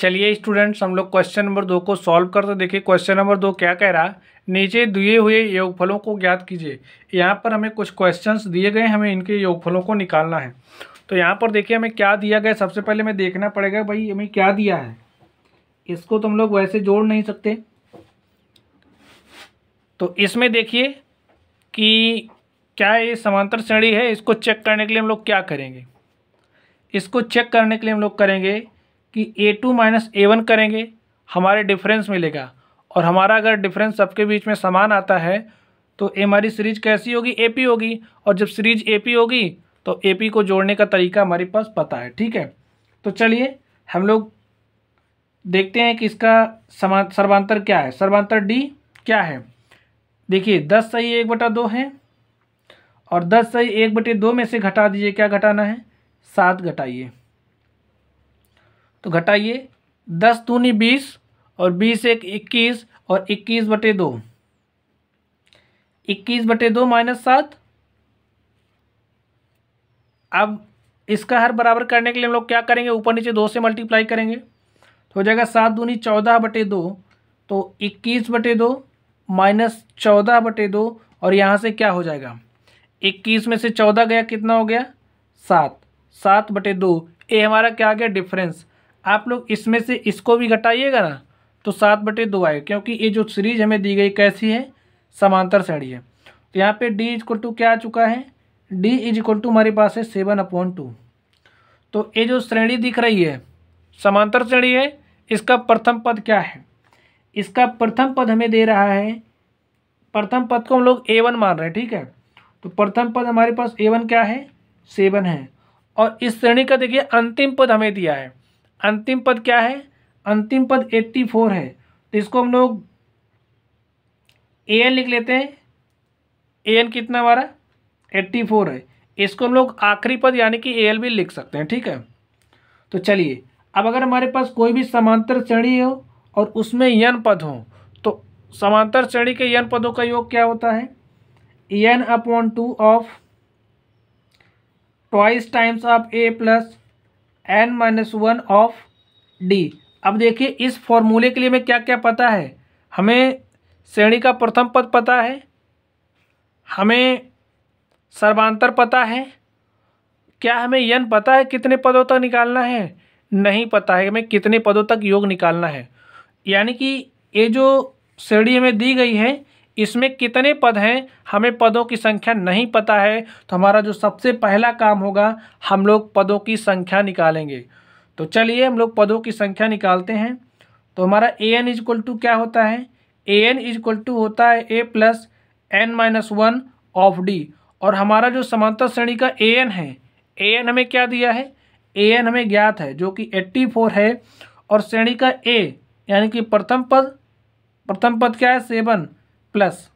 चलिए स्टूडेंट्स, हम लोग क्वेश्चन नंबर 2 को सॉल्व करते। देखिए क्वेश्चन नंबर 2 क्या कह रहा है, नीचे दिए हुए योगफलों को ज्ञात कीजिए। यहाँ पर हमें कुछ क्वेश्चंस दिए गए, हमें इनके योगफलों को निकालना है। तो यहाँ पर देखिए हमें क्या दिया गया, सबसे पहले हमें देखना पड़ेगा भाई हमें क्या दिया है। इसको तो हम लोग वैसे जोड़ नहीं सकते, तो इसमें देखिए कि क्या ये समांतर श्रेणी है। इसको चेक करने के लिए हम लोग क्या करेंगे, इसको चेक करने के लिए हम लोग करेंगे कि A2 माइनस A1 करेंगे, हमारे डिफरेंस मिलेगा। और हमारा अगर डिफरेंस सबके बीच में समान आता है तो हमारी सीरीज कैसी होगी, AP होगी। और जब सीरीज AP होगी तो AP को जोड़ने का तरीका हमारे पास पता है, ठीक है। तो चलिए हम लोग देखते हैं कि इसका सर्वांतर क्या है। सर्वांतर D क्या है, देखिए 10 सही 1/2 है, और 10 सही 1/2 में से घटा दीजिए, क्या घटाना है, 7 घटाइए। तो घटाइए, 10 दूनी 20 और 20 एक 21 और 21/2, 21/2 माइनस 7। अब इसका हर बराबर करने के लिए हम लोग क्या करेंगे, ऊपर नीचे 2 से मल्टीप्लाई करेंगे तो हो जाएगा 7 दूनी 14/2, तो 21/2 माइनस 14/2, और यहाँ से क्या हो जाएगा, 21 में से 14 गया, कितना हो गया 7, 7/2। ये हमारा क्या आ गया, डिफरेंस। आप लोग इसमें से इसको भी घटाइएगा ना तो 7/2 आएगा, क्योंकि ये जो सीरीज हमें दी गई कैसी है, समांतर श्रेणी है। तो यहाँ पे D इक्वल टू क्या आ चुका है, D इज इक्वल टू हमारे पास है 7/2। तो ये जो श्रेणी दिख रही है समांतर श्रेणी है, इसका प्रथम पद क्या है, इसका प्रथम पद हमें दे रहा है, प्रथम पद को हम लोग A1 मान रहे हैं, ठीक है। तो प्रथम पद हमारे पास A1 क्या है, 7 है। और इस श्रेणी का देखिए अंतिम पद हमें दिया है, अंतिम पद क्या है, अंतिम पद 84 है। तो इसको हम लोग AN लिख लेते हैं, AN कितना हमारा 84 है। इसको हम लोग आखिरी पद यानी कि AL भी लिख सकते हैं, ठीक है। तो चलिए अब अगर हमारे पास कोई भी समांतर श्रेणी हो और उसमें n पद हो, तो समांतर श्रेणी के n पदों का योग क्या होता है, n/2 of twice times of A plus n-1 of D। अब देखिए इस फॉर्मूले के लिए हमें क्या क्या पता है, हमें श्रेणी का प्रथम पद पता है, हमें सर्वांतर पता है, क्या हमें n पता है कितने पदों तक निकालना है, नहीं पता है हमें कितने पदों तक योग निकालना है। यानी कि ये जो श्रेणी हमें दी गई है इसमें कितने पद हैं, हमें पदों की संख्या नहीं पता है। तो हमारा जो सबसे पहला काम होगा, हम लोग पदों की संख्या निकालेंगे। तो चलिए हम लोग पदों की संख्या निकालते हैं। तो हमारा AN इज इक्वल टू क्या होता है, AN इज इक्वल टू होता है A plus n-1 of D। और हमारा जो समांतर श्रेणी का AN है, AN हमें क्या दिया है, AN हमें ज्ञात है जो कि 84 है। और श्रेणी का A यानी कि प्रथम पद क्या है, 7 प्लस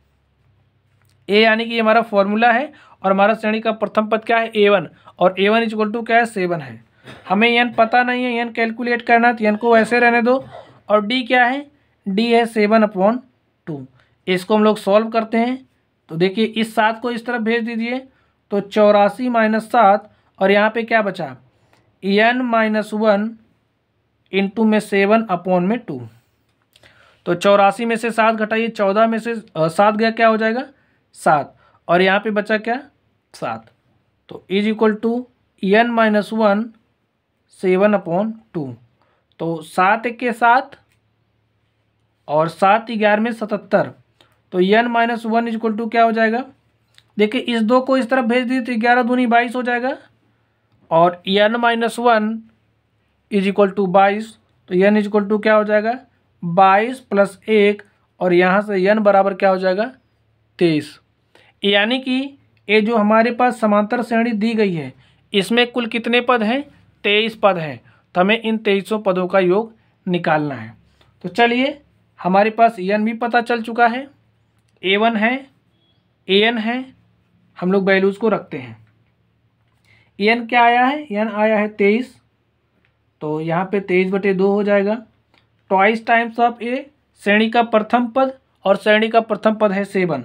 A यानी कि हमारा फॉर्मूला है, और हमारा श्रेणी का प्रथम पद क्या है, A1, और A1 इज इक्वल टू क्या है, 7 है। हमें n पता नहीं है, n कैलकुलेट करना है, तो n को ऐसे रहने दो। और D क्या है, D है 7/2। इसको हम लोग सॉल्व करते हैं। तो देखिए इस 7 को इस तरफ भेज दीजिए, तो 84 माइनस 7, और यहाँ पे क्या बचा, n-1 इंटू में 7/2। तो 84 में से 7 घटाइए, 14 में से 7 गया, क्या हो जाएगा 7, और यहाँ पे बचा क्या 7। तो इज इक्वल टू n-1 7/2। तो 7 के 7 और 7 11 में 77। तो n-1 इज इक्वल टू क्या हो जाएगा, देखिए इस 2 को इस तरफ भेज दीजिए तो 11 दूनी 22 हो जाएगा, और n-1 इज इक्वल टू 22। तो n इज इक्वल टू क्या हो जाएगा, 22 प्लस 1, और यहाँ से n बराबर क्या हो जाएगा 23। यानी कि ये जो हमारे पास समांतर श्रेणी दी गई है इसमें कुल कितने पद हैं, 23 पद हैं। तो हमें इन 23 पदों का योग निकालना है। तो चलिए हमारे पास n भी पता चल चुका है, A1 है, AN है, हम लोग वैल्यूज़ को रखते हैं। n क्या आया है, n आया है 23, तो यहाँ पे 23/2 हो जाएगा। ट्वाइस टाइम्स ऑफ A श्रेणी का प्रथम पद, और श्रेणी का प्रथम पद है 7,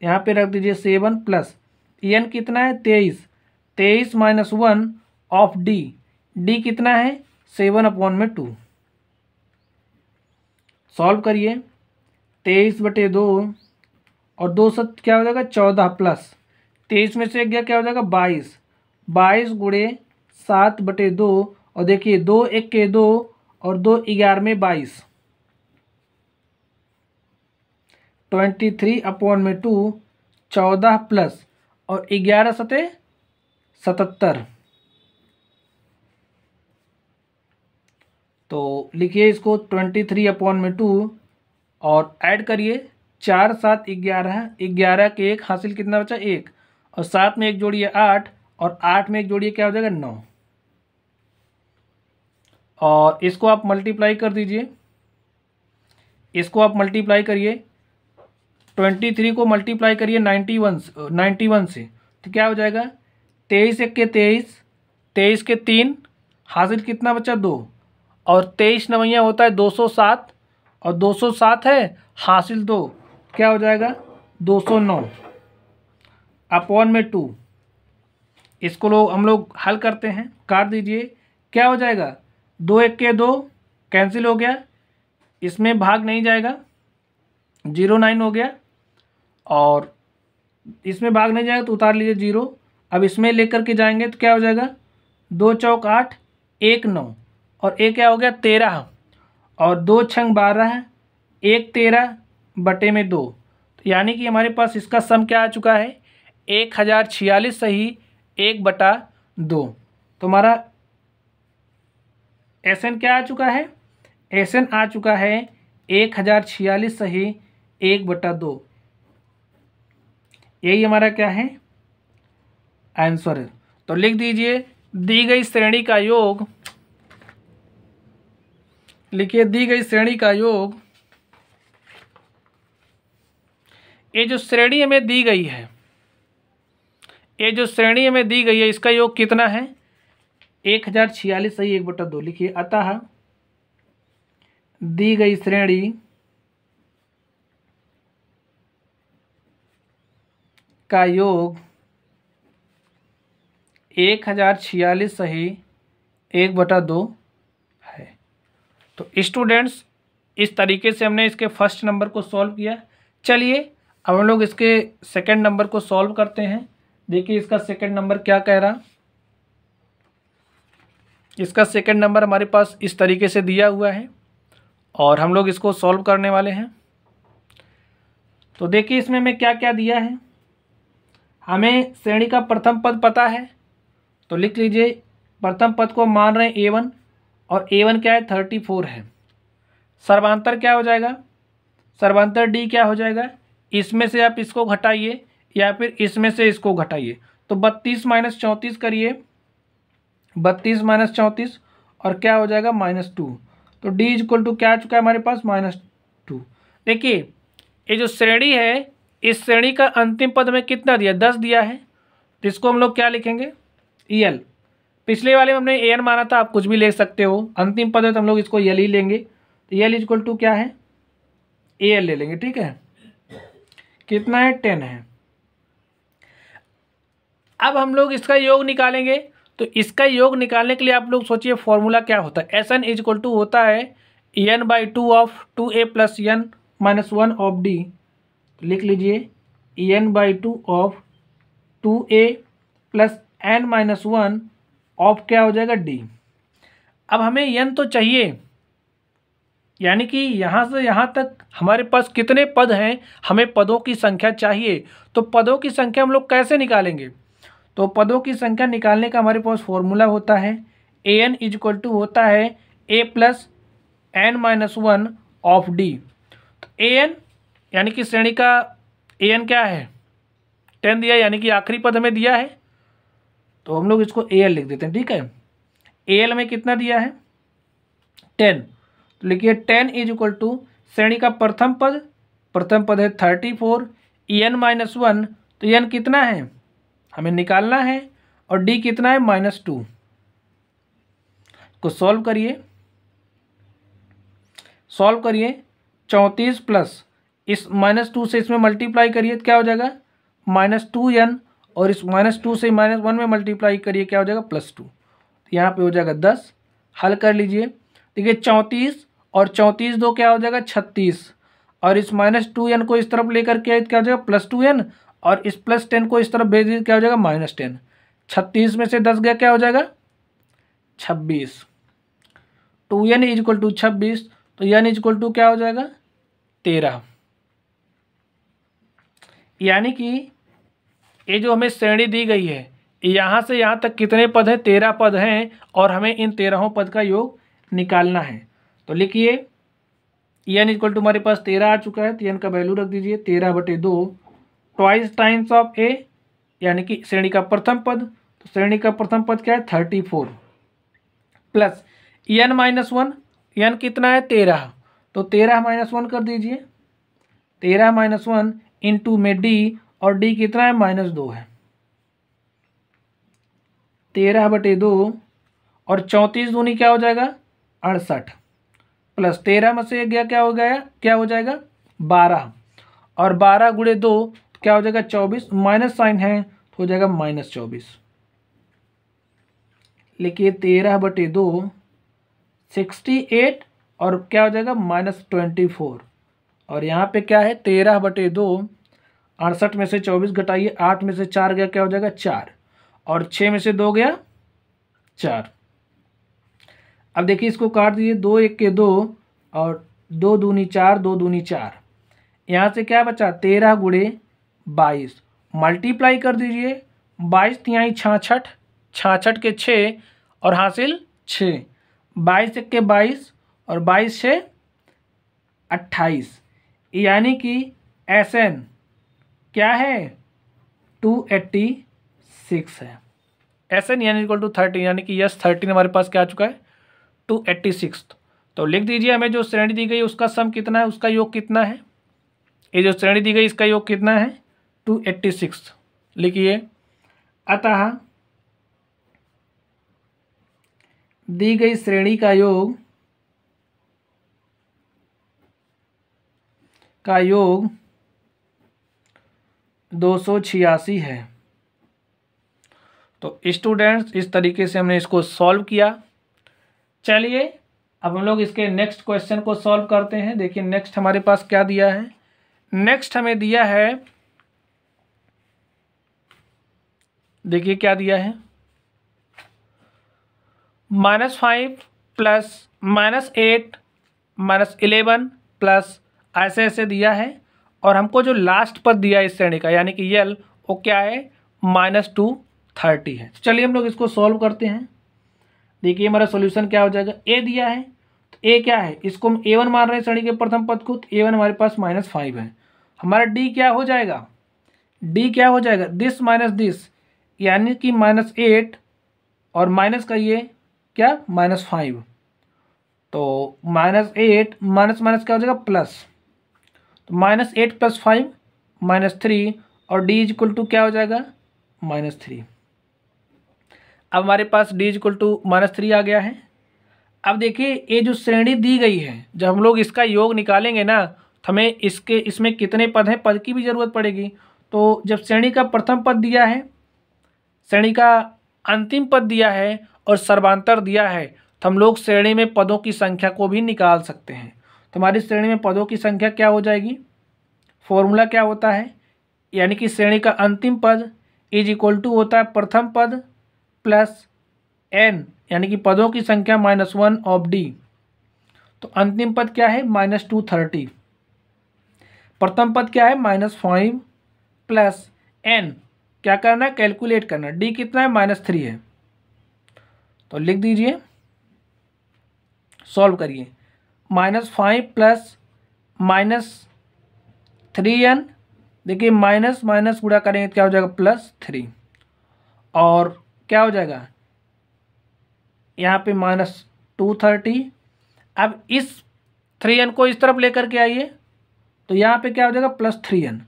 यहाँ पे रख दीजिए 7 प्लस n कितना है 23, 23 - 1 ऑफ D, D कितना है 7/2। सॉल्व करिए। 23/2 और 2 से क्या हो जाएगा 14 प्लस 23 में से एक गया क्या हो जाएगा 22। 22 गुणे 7/2 और देखिए 2 1 के 2 और 2 11 में 22। 23/2 14 प्लस और 11 सते 77। तो लिखिए इसको 23/2 और ऐड करिए 4 7 11 11 के 1 हासिल कितना बचा 1 और 7 में 1 जोड़िए 8 और 8 में 1 जोड़िए क्या हो जाएगा 9 और इसको आप मल्टीप्लाई कर दीजिए। इसको आप मल्टीप्लाई करिए 23 को मल्टीप्लाई करिए 91 से तो क्या हो जाएगा 23 1 के 23 23 के 3 हासिल कितना बचा 2 और 23 नवैया होता है 207 और 207 है हासिल 2 क्या हो जाएगा 209 अपॉन में 2। इसको हम लोग हल करते हैं, काट दीजिए क्या हो जाएगा 2 1 के 2 कैंसिल हो गया, इसमें भाग नहीं जाएगा 09 हो गया और इसमें भाग नहीं जाएगा तो उतार लीजिए 0। अब इसमें लेकर के जाएंगे तो क्या हो जाएगा 2 चौक 8 1 9 और एक क्या हो गया 13 और 2 छंग 12 1 13/2 तो यानी कि हमारे पास इसका सम क्या आ चुका है 1046 सही 1/2। तो हमारा SN क्या आ चुका है SN आ चुका है 1046 सही 1/2। यही हमारा क्या है आंसर है। तो लिख दीजिए दी गई श्रेणी का योग, लिखिए दी गई श्रेणी का योग, ये जो श्रेणी हमें दी गई है, ये जो श्रेणी हमें दी गई है इसका योग कितना है 1046 सही 1/2। लिखिए अतः दी गई श्रेणी का योग 1046 सही 1/2 है। तो स्टूडेंट्स इस तरीके से हमने इसके फर्स्ट नंबर को सॉल्व किया। चलिए अब हम लोग इसके सेकंड नंबर को सॉल्व करते हैं। देखिए इसका सेकंड नंबर क्या कह रहा, इसका सेकंड नंबर हमारे पास इस तरीके से दिया हुआ है और हम लोग इसको सॉल्व करने वाले हैं। तो देखिए इसमें हमें क्या क्या दिया है, हमें श्रेणी का प्रथम पद पता है तो लिख लीजिए प्रथम पद को मान रहे हैं A1 और A1 क्या है 34 है। सर्वांतर क्या हो जाएगा, सर्वांतर D क्या हो जाएगा, इसमें से आप इसको घटाइए या फिर इसमें से इसको घटाइए तो 32 - 34 करिए 32 - 34 और क्या हो जाएगा -2। तो D = क्या आ चुका है हमारे पास -2। देखिए ये जो श्रेणी है इस श्रेणी का अंतिम पद में कितना दिया 10 दिया है तो इसको हम लोग क्या लिखेंगे EL। पिछले वाले में हमने AN माना था, आप कुछ भी ले सकते हो, अंतिम पद है तो हम लोग इसको EL ही लेंगे। तो EL = क्या है AL ले लेंगे, ठीक है। कितना है 10 है। अब हम लोग इसका योग निकालेंगे तो इसका योग निकालने के लिए आप लोग सोचिए फॉर्मूला क्या होता है। SN = होता है EN/2 of 2A + N - 1 of D। तो लिख लीजिए EN/2 of 2A + N - 1 of क्या हो जाएगा D। अब हमें N तो चाहिए, यानी कि यहाँ से यहाँ तक हमारे पास कितने पद हैं, हमें पदों की संख्या चाहिए। तो पदों की संख्या हम लोग कैसे निकालेंगे, तो पदों की संख्या निकालने का हमारे पास फॉर्मूला होता है AN = होता है A + N - 1 ऑफ D। तो AN यानी कि श्रेणी का AN क्या है 10 दिया, यानी कि आखिरी पद हमें दिया है तो हम लोग इसको AL लिख देते हैं, ठीक है। AL में कितना दिया है 10, तो लिखिए 10 = श्रेणी का प्रथम पद है 34 EN - 1 तो EN कितना है हमें निकालना है और D कितना है -2 को सॉल्व करिए 34 प्लस इस -2 से इसमें मल्टीप्लाई करिए क्या हो जाएगा -2N और इस -2 से -1 में मल्टीप्लाई करिए क्या हो जाएगा +2। तो यहाँ पे हो जाएगा 10। हल कर लीजिए, देखिए 34 और 34 दो क्या हो जाएगा 36, और इस -2n को इस तरफ लेकर के क्या हो जाएगा +2n, और इस +10 को इस तरफ भेज दीजिए क्या हो जाएगा -10। 36 में से 10 गया क्या हो जाएगा 26। 2n = 26, तो n = क्या हो जाएगा 13। यानी कि ये जो हमें श्रेणी दी गई है यहाँ से यहाँ तक कितने पद हैं, 13 पद हैं, और हमें इन 13 पद का योग निकालना है। तो लिखिए n = हमारे पास 13 आ चुका है, तो n का वैल्यू रख दीजिए 13/2, ट्वाइस टाइम्स ऑफ a, यानी कि श्रेणी का प्रथम पद। तो श्रेणी का प्रथम पद क्या है 34, प्लस n-1, n कितना है 13, तो 13 - 1 कर दीजिए, 13 - 1 इंटू में d, और d कितना है -2 है, 13/2, और 34 दूनी क्या हो जाएगा 68, प्लस 13 में से गया क्या हो जाएगा 12, और 12 × 2 क्या हो जाएगा 24, माइनस साइन है तो हो जाएगा -24। लिखिए 13/2 68, और क्या हो जाएगा -24, और यहाँ पे क्या है 13/2, 68 में से 24 घटाइए, 8 में से 4 गया क्या हो जाएगा 4, और 6 में से 2 गया 4। अब देखिए इसको काट दीजिए, 2 × 1 = 2, और 2 दूनी 4, 2 दूनी 4, यहाँ से क्या बचा 13 × 22, मल्टीप्लाई कर दीजिए, 22 तिहाई 66, 66 के 6, और हासिल 6, 22 × 1 = 22, और 22 से 28, यानी कि SN क्या है 286 है। SN यानी = 13, यानी कि यस 13 हमारे पास क्या आ चुका है 286। तो लिख दीजिए हमें जो श्रेणी दी गई उसका सम कितना है, उसका योग कितना है, ये जो श्रेणी दी गई इसका योग कितना है 286। लिखिए अतः दी गई श्रेणी का योग 286 है। तो स्टूडेंट्स इस तरीके से हमने इसको सॉल्व किया। चलिए अब हम लोग इसके नेक्स्ट क्वेश्चन को सॉल्व करते हैं। देखिए नेक्स्ट हमारे पास क्या दिया है, नेक्स्ट हमें दिया है, देखिए क्या दिया है -5 प्लस -8 -11 प्लस ऐसे ऐसे दिया है, और हमको जो लास्ट पद दिया है इस श्रेणी का यानी कि यल वो क्या है -230 है। चलिए हम लोग इसको सॉल्व करते हैं। देखिए हमारा सॉल्यूशन क्या हो जाएगा, ए दिया है तो ए क्या है, इसको हम A1 मान रहे हैं श्रेणी के प्रथम पद को, तो A1 हमारे पास -5 है। हमारा D क्या हो जाएगा, D क्या हो जाएगा दिस माइनस दिस, यानी कि -8 और माइनस का ये क्या -5, तो -8 माइनस माइनस क्या हो जाएगा प्लस, तो -8 + 5 -3, और D = क्या हो जाएगा -3। अब हमारे पास D = -3 आ गया है। अब देखिए ये जो श्रेणी दी गई है, जब हम लोग इसका योग निकालेंगे ना तो हमें इसमें कितने पद हैं, पद की भी ज़रूरत पड़ेगी। तो जब श्रेणी का प्रथम पद दिया है, श्रेणी का अंतिम पद दिया है और सर्वांतर दिया है, तो हम लोग श्रेणी में पदों की संख्या को भी निकाल सकते हैं। तो हमारी श्रेणी में पदों की संख्या क्या हो जाएगी, फॉर्मूला क्या होता है, यानी कि श्रेणी का अंतिम पद = होता है प्रथम पद प्लस n, यानी कि पदों की संख्या -1 ऑफ D। तो अंतिम पद क्या है -230, प्रथम पद क्या है -5 प्लस n, क्या करना है कैलकुलेट करना, D कितना है -3 है। तो लिख दीजिए, सॉल्व करिए, -5 प्लस -3n, देखिए माइनस माइनस गुणा करेंगे क्या हो जाएगा +3, और क्या हो जाएगा यहाँ पे -230। अब इस 3n को इस तरफ लेकर के आइए, तो यहाँ पे क्या हो जाएगा +3n,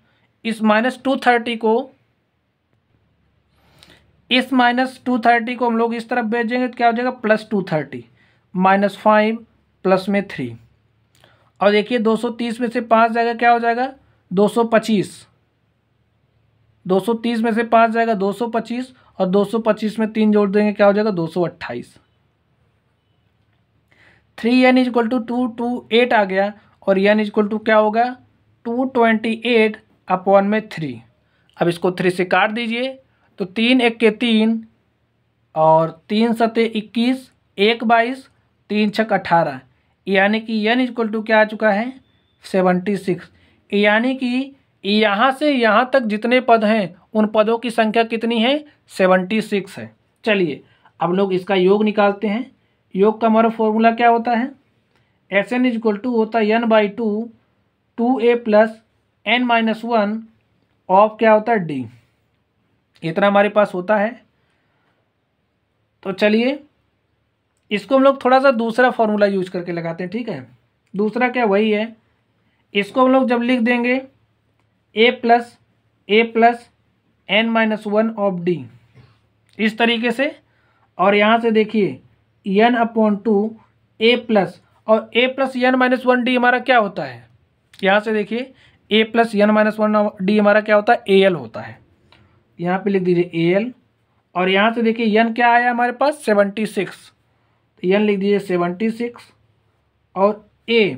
इस -230 को हम लोग इस तरफ भेजेंगे तो क्या हो जाएगा +230 -5 प्लस में 3, और देखिए 230 में से 5 जाएगा क्या हो जाएगा 225, 230 में से 5 जाएगा 225, और 225 में 3 जोड़ देंगे क्या हो जाएगा 228। 3n इज इक्वल टू 228 आ गया, और n इज इक्वल टू क्या होगा 228/3। अब इसको 3 से काट दीजिए, तो 3 1 के 3 और 3 7 21, 1 22, 3 6 18, यानी कि n इज इक्वल टू क्या आ चुका है 76। यानी कि यहाँ से यहाँ तक जितने पद हैं उन पदों की संख्या कितनी है 76 है। चलिए अब लोग इसका योग निकालते हैं। योग का हमारा फॉर्मूला क्या होता है, S N is equal to होता है n/2 2a plus n-1 of क्या होता है d। इतना हमारे पास होता है। तो चलिए इसको हम लोग थोड़ा सा दूसरा फॉर्मूला यूज करके लगाते हैं, ठीक है। दूसरा क्या वही है, इसको हम लोग जब लिख देंगे a plus n-1 of d इस तरीके से, और यहाँ से देखिए n/2 a प्लस, और a प्लस n-1 d हमारा क्या होता है, यहाँ से देखिए a प्लस n-1 d हमारा क्या होता है al होता है। यहाँ पे लिख दीजिए al, और यहाँ से देखिए n क्या आया हमारे पास 76, तो n लिख दीजिए 76, और a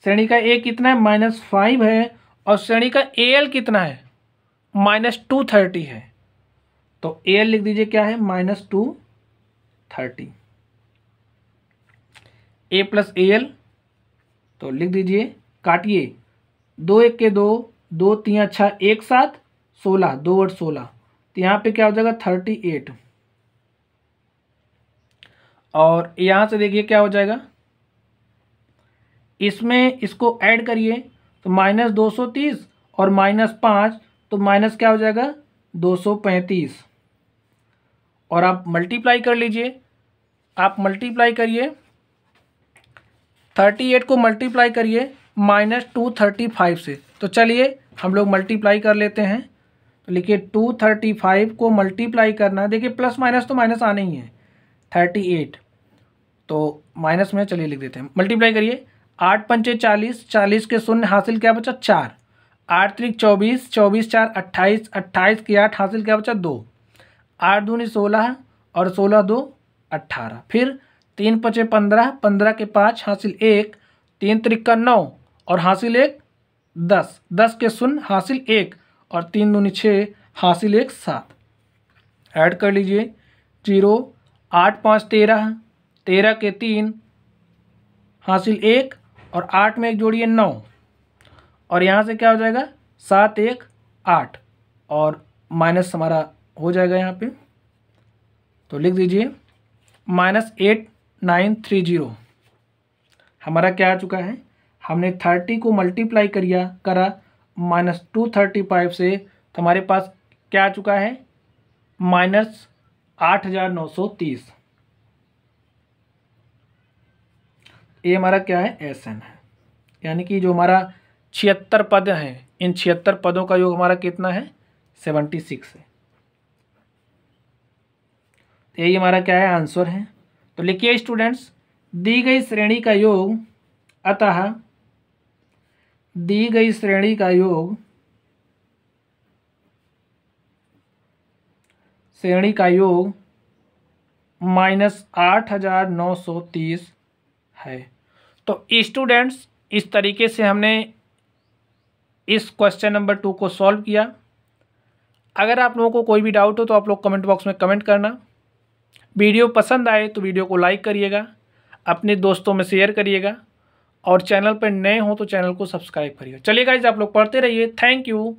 श्रेणी का a कितना है -5 है, और श्रेणी का al कितना है -230 है, तो al लिख दीजिए क्या है -230। a प्लस al, तो लिख दीजिए काटिए, 2 1 के 2, 2 3 6 1 7 16, 2 8 16, तो यहाँ पे क्या हो जाएगा 38, और यहाँ से देखिए क्या हो जाएगा, इसमें इसको ऐड करिए तो -230 और -5, तो माइनस क्या हो जाएगा 235, और आप मल्टीप्लाई कर लीजिए, आप मल्टीप्लाई करिए 38 को मल्टीप्लाई करिए -235 से। तो चलिए हम लोग मल्टीप्लाई कर लेते हैं। तो लिखिए 235 को मल्टीप्लाई करना, देखिए प्लस माइनस तो माइनस आना ही है, 38 तो माइनस में, चलिए लिख देते हैं, मल्टीप्लाई करिए, 8 पंचे 40, 40 के शून्य हासिल क्या बचा 4, 8 त्रिक 24, 24 4 28, 28 के 8 हासिल क्या बचा 2, 8 दूनी 16 और 16 2 18, फिर 3 पचे 15, 15 के 5 हासिल 1, 3 त्रिक का 9 और हासिल 1 10, 10 के शून्य हासिल 1 और 3 दूनी 6 हासिल 1 7, ऐड कर लीजिए 0, 8 5 13, 13 के 3 हासिल 1 और 8 में एक जोड़िए 9, और यहाँ से क्या हो जाएगा 7 1 8, और माइनस हमारा हो जाएगा यहाँ पे, तो लिख दीजिए -8930 हमारा क्या आ चुका है, हमने 30 को मल्टीप्लाई करा -235 से, तो हमारे पास क्या आ चुका है -8930। ये हमारा क्या है SN है, यानी कि जो हमारा 76 पद हैं, इन 76 पदों का योग हमारा कितना है 76 है। तो यही हमारा क्या है आंसर है। तो लिखिए स्टूडेंट्स, दी गई श्रेणी का योग, अतः दी गई श्रेणी का योग -8930 है। तो स्टूडेंट्स इस तरीके से हमने इस क्वेश्चन नंबर 2 को सॉल्व किया। अगर आप लोगों को कोई भी डाउट हो तो आप लोग कमेंट बॉक्स में कमेंट करना। वीडियो पसंद आए तो वीडियो को लाइक करिएगा, अपने दोस्तों में शेयर करिएगा, और चैनल पर नए हो तो चैनल को सब्सक्राइब करिएगा। चलिए गाइस, आप लोग पढ़ते रहिए। Thank you.